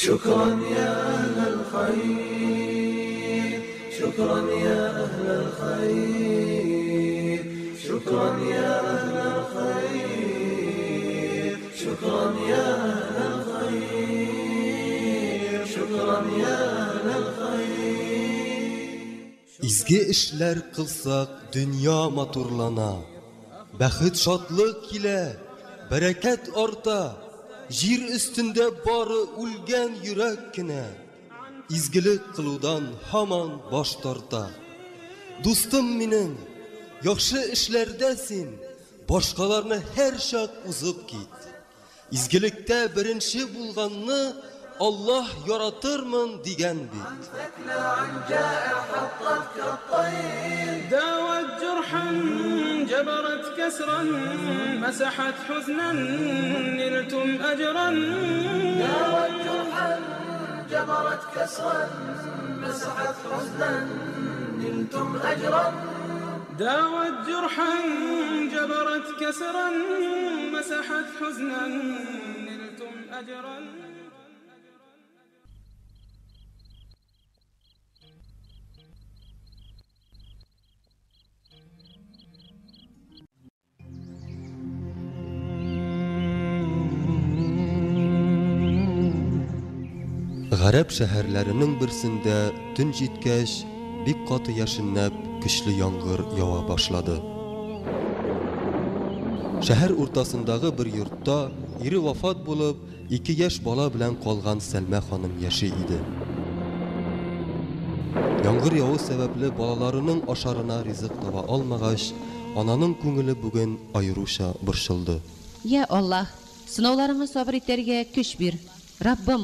شكرا يا أهل الخير شكرا يا أهل الخير شكرا يا أهل الخير شكرا يا أهل الخير شكرا يا أهل الخير İzgi işler kılsak dünya maturlana, bәхет şatlık ile bereket orta, jir üstünde barı ulgen yürek kine, izgilik kılıdan haman baş tarta. Dostum minin, yaxşı işlerdesin, başkalarını her şak uzıp git. İzgilikte birinci bulganını Allah yaratırmın digen bit. داوت جرحا جبرت كسرا مسحت حزنا نلتم أجرا داوت جرحا جبرت كسرا مسحت حزنا نلتم أجرا داوت جرحا جبرت كسرا مسحت حزنا نلتم أجرا Garip şehirlerinin birisinde tün jitkeş bir katı yaşınlap güçlü yağmur yava başladı. Şehir ortasındağı bir yurtta iri vafat bulup 2 yaş bala bilen kalgan Selma hanım yaşı idi. Yağmur yağı sebeple balalarının aşarına rizq taba almagaç, ananın көңілі bugün ayıruşa bırşıldı. Ya Allah, sınavlarına sabır etlerge güç bir. Rabbim,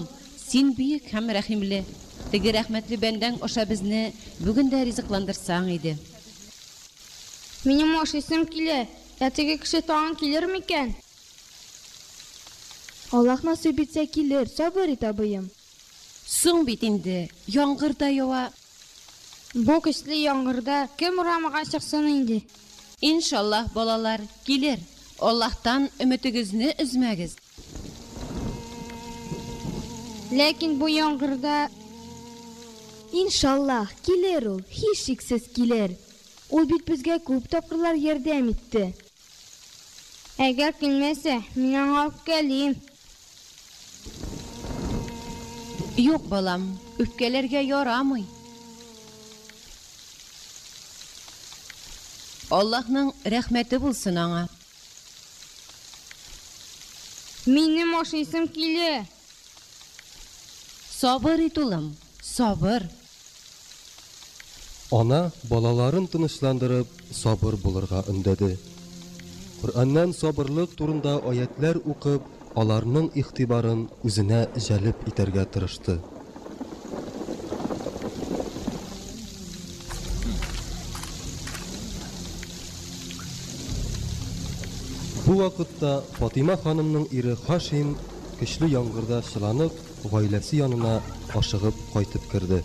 sen büyük hem rahimli. Tegi rahmetli benden oşa bizni bugün de rizıklandırsan idi. Benim aşısım kile. Erteki kişi tağın gelir miken? Allah nasip etse gelir, sabır et abıyım. Son bitindi, yağmur da yava. Bu kışlı yağmurda kim uğramağa çıksın indi? İnşallah balalar gelir. Allah'tan ümitinizni üzmegiz. Lakin bu yağmurda İnşallah gelir ol, hiç şiksiz gelir. O bit bizge köp tapırlar yardım etti. Eğer gelmezse, minen alıp geleyim. Yok balam, öfkelerge yaramay. Allah'ın rahmeti bulsun ana. Benim aşısım kile. Sabır et oğlum, sabır. Ana balaların tınışlandırıp sabır bulurga ündedi. Kur'an'dan sabırlık turunda ayetler okup, alarının ihtibarın üzüne jelip iterge tırıştı. Bu vakitte Fatima hanımның iri Haşim güçlü yağmurda şılanıp, ailesi yanına aşığıp kaytıp kirdi.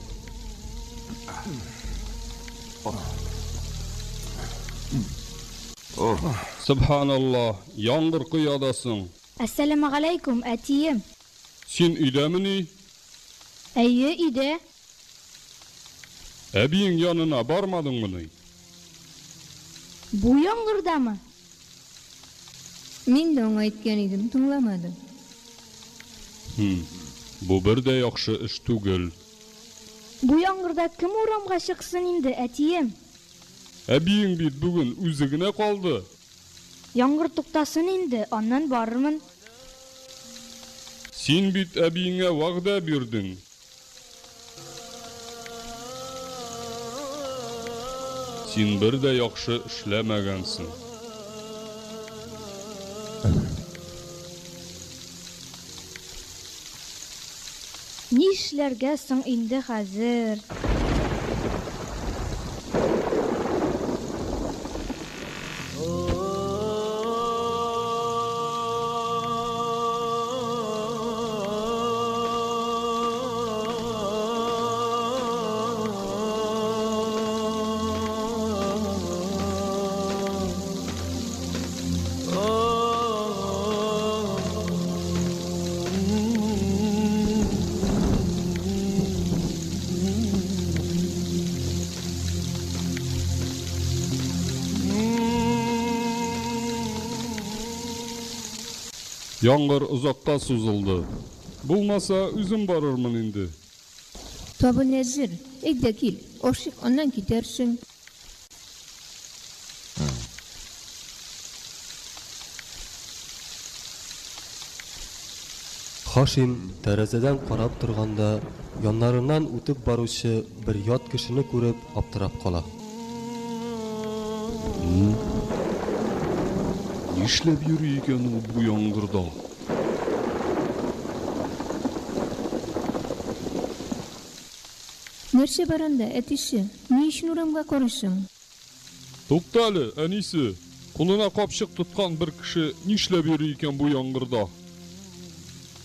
Subhanallah, yağmur kıyadasın. Esselamu aleyküm etiyim. Sen idemini, Eyye ide. ebiyin yanına barmadın mı? Bu yağmurda mı? Men de ona etken idim, tınlamadım. Bu bir de yaxşı iş tugul. Bu yağmurda kim uğramğa çıksın indi etiyim? Ebiyin bit bugün üzügüne kaldı. Yağmur tuktasın indi, ondan barırmın. Sen bit ebiyine vaqda birdin. Sen bir de yaxşı işlemegensin. Ne işlerge soň indi hazır? Яңгыр узакка сузылды. Булмаса, үзем барырмын инде. Tabi nezir, de kil, oşik ondan gidersin. Хашим тәрәзәдән карап торганда, яннарыннан үтеп баручы бер ят кешене күреп аптырап кала. Нишләп йөри икән ул бу яңгырда? Nerse baranda etişi, ne işin uğramga koruşun? Туктале, әнисе. Кулына капчык туткан бер кеше нишләп йөри икән бу яңгырда?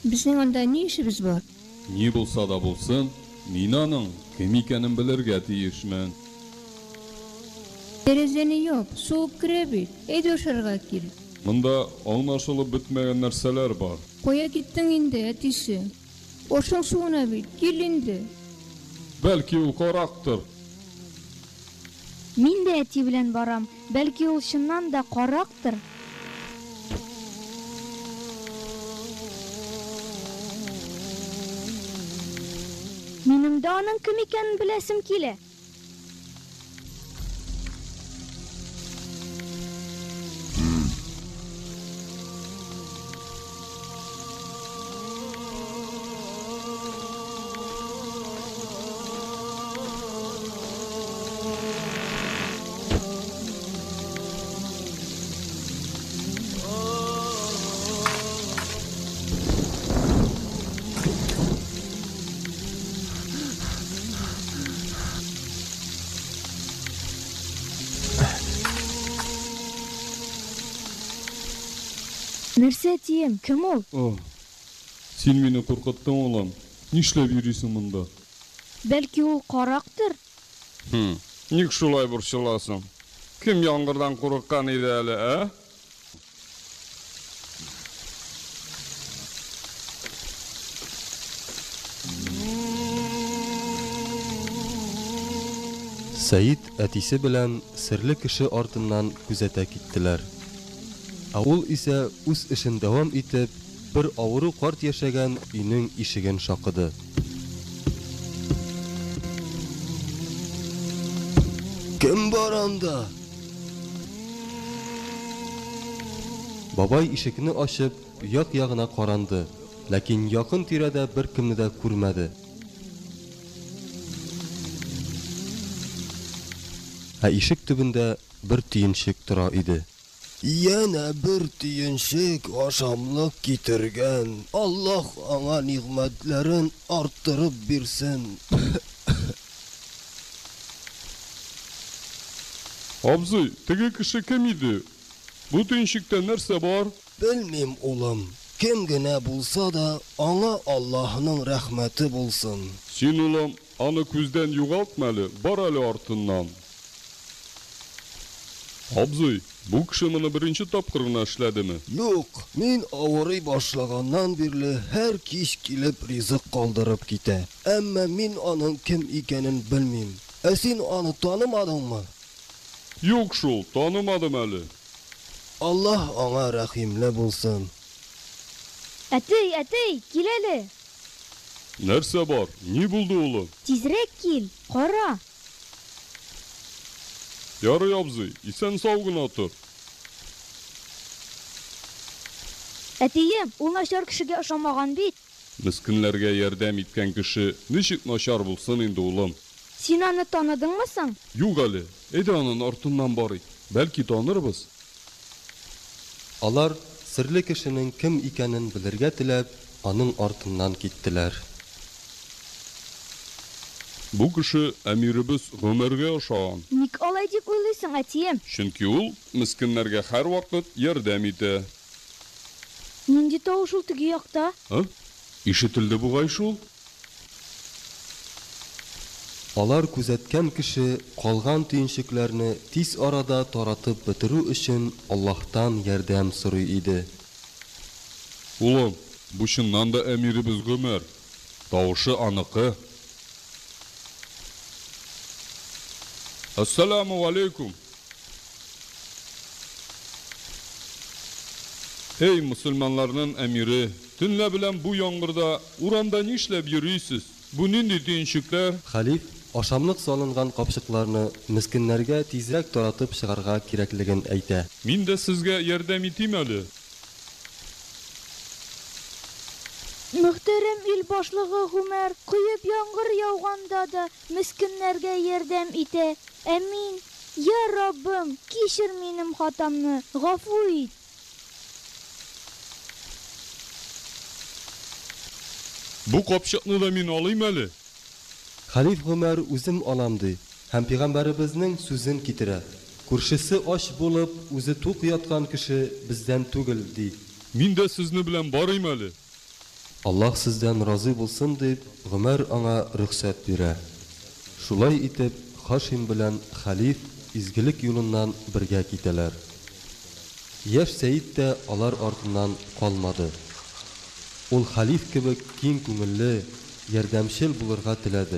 Bizning onda ne işimiz var? Ни булса да булсын, мин аның кем икәнен белергә тиешмен. Terezeni yok, soğuk kirebit, edoşarga kil. Монда аңлашылып бетмәгән нәрсәләр бар. Koya gittin indi etişi. Oşun suğuna bit, gil indi. Бәлки ул карактыр. Мин дә әти белән барам. Бәлки ул чыннан да карактыр. Минем дә аның кем икәнен беләсем килә. Нәрсә тием? Кем ул? Син мине куркыттың, улым. Нишләп йөрисең монда? Бәлки ул карактыр. Ник шулай борчыласың? Кем яңгырдан курыккан иде әле, ә? Сәид әтисе белән серле кеше артыннан күзәтә киттеләр. Ул исә үз эшен дәвам итеп, бер авыру карт яшәгән өйнең ишеген шакыды. Кем бар анда? Бабай ишекне ачып, як-ягына каранды, ләкин якын тирәдә бер кемне дә күрмәде. Ишек төбендә бер тиенчек тора иде. Яна бер тиенчек ашамлык китергән. Аллаһ аңа нигъмәтләрен арттырып бирсен. Абзый, теге кеше кем иде? Бу тинчектә нәрсә бар? Белмим, улым. Кем генә булса да, аңа Аллаһның рәхмәте булсын. Син, улым, аны күздән югалтма әле, бар әле артыннан. Абзый, бу кеше моны беренче тапкыр гына эшләдеме? Юк, мин авырый башлаганнан бирле һәр кич килеп ризык калдырып китә. Әмма мин аның кем икәнен белмим. Син аны танымадыңмы? Юк шул, танымадым әле. Аллаһ аңа рәхимле булсын. Әтей, кил әле. Нәрсә бар? Ни булды, улым? Тизрәк кил, кара. Ярый, абзый, исән сау гына тор. Әтием, ул начар кешегә ошамаган бит. Мискинләргә ярдәм иткән кеше ничек начар булсын инде, улым? Син аны таныдыңмы соң? Юк әле, әйдә аның артыннан барыйк. Бәлки танырбыз. Алар серле кешенең кем икәнен белергә теләп, аның артыннан киттеләр. Бу кеше әмиребез Гомәргә ошаган. Ник алай дип уйлыйсың, әтием? Чөнки ул мискиннәргә һәр вакыт ярдәм итә. Нинди тавыш ул теге якта? Ишетелде бугай шул. Алар күзәткән кеше калган тиенчекләрне тиз арада таратып бетерү өчен Аллаһтан ярдәм сорый иде. Улым, бу чыннан да әмиребез Гомәр. Тавышы аныкы. Ассаламу алейкум. Ey Müslümanlarının emiri, tünle bilen bu yağmurda uramda nishlep yürüysiz? Bu nindi tüyünşükler? Халиф ашамлык салынган капчыкларны мискиннәргә тизрәк таратып чыгарга кирәклеген әйтә. Min de sizge yardım eteyim әле. Muhterem il başlığı Ömer, kuyup yağmur yağganda da miskinlerge yardım ite. Amin. Ya Rabbim, kişir benim hatamı, gafu et. Bu kapşıkны da min alayım әле. Халиф Гомер үзем аламды һәм пәйгамбәребезнең сүзен китерә. Күршесе аш булып, үзе тук яткан кеше бездән түгел ди. Min de sizne bilen barayım әле. Аллаһ сездән разый булсын дип, Гомер аңа рөхсәт бирә. Шулай итеп, Хашим белән Халиф изгелек юлыннан бергә китәләр. Яшь Сәид тә алар артыннан калмады. Ул Халиф кебек киң күңелле, ярдәмчел булырга теләде.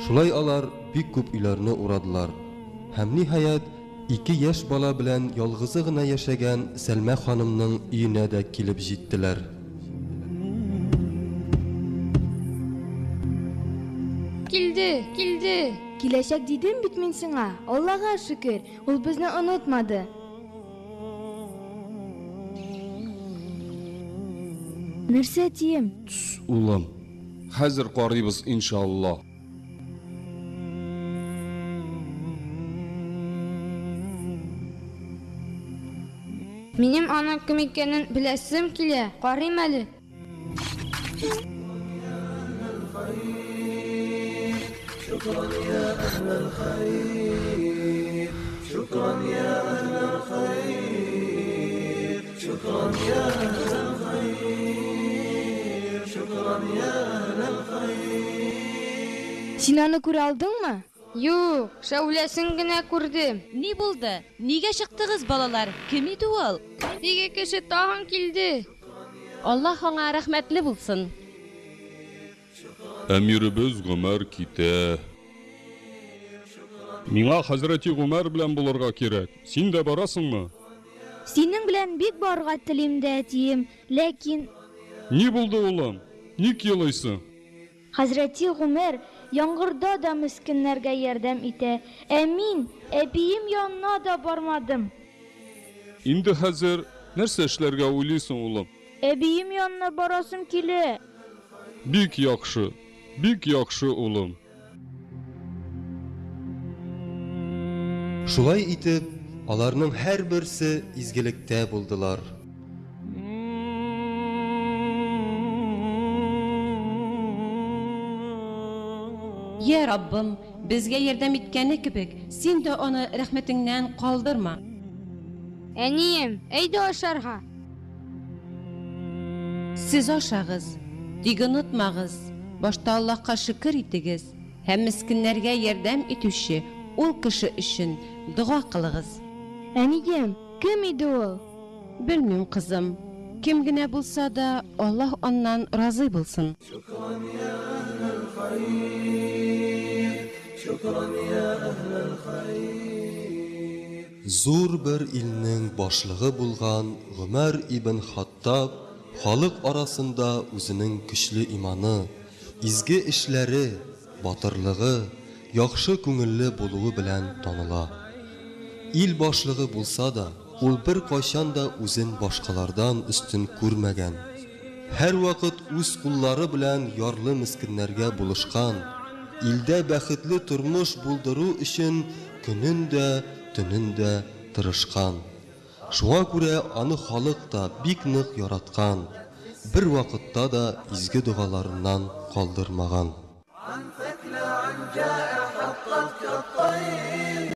Шулай алар бик күп үйләрне урадылар. Һәм ниһаят 2 яшь бала белән ялгызы гына яшәгән Сәлмә ханымның өенә дә килеп җиттеләр. Kildi. Kileşek dedim bit min sana. Allah'a şükür. Ol bizni unutmadı. Нәрсә дiyem? Ulan, hazır qarıyız inşallah. Минем аның кем икәнен беләсем килә. Карыйм әле. شكرا يا أهل الخير شكرا يا أهل الخير شكرا يا أهل الخير شكرا يا أهل الخير Син аны күрә алдыңмы? Юк, шәүләсен генә күрдем. Ни булды? Нигә чыктыгыз, балалар? Кем иде ул? Теге кеше тагын килде. Аллаһ аңа рәхмәтле булсын. Əmirimiz Ömer kitə. Миңа Хәзрәти Ömer белән булырга кирәк. Син дә барасыңмы? Синең белән бик барга телим дә тием, ләкин Ни булды улым? Ник елыйсың? Хәзрәти Гомер яңгырда да мискиннәргә ярдәм итә. Мин әбием янына да бармадым. Инде хәзер нәрсә эшләргә уйлыйсың улым? Әбием янына барасым килә. Бик яхшы улым. Шулай итеп, аларның һәр берсе изгелектә булдылар. Я Раббым, безгә ярдәм иткәне кебек, син дә аны рәхмәтеңнән калдырма. Әнием, әйдә ашарга. Сез ашагыз, тик онытмагыз, башта Аллаһка шөкер итегез һәм мискиннәргә ярдәм итүче ул кеше өчен дуа кылыгыз. Әнием, кем иде ул? Белмим, кызым, кем генә булса да Аллаһ аннан разый булсын. Зур бер илнең башлыгы булган Гомер ибн Хаттаб халык арасында үзенең көчле иманы, изге эшләре, батырлыгы, яхшы күңелле булуы белән таныла. Ил башлыгы булса да, ул бер кайчан да үзен башкалардан үстен күрмәгән. Һәр вакыт үз куллары белән ярлы мискиннәргә булышкан, илдә бәхетле тормыш булдыру өчен көнен дә, төнен дә тырышкан. Шуңа күрә аны халык та бик нык яраткан, бер вакытта да изге дугаларыннан калдырмаган. عن ثكلى عن جائع حطت كالطير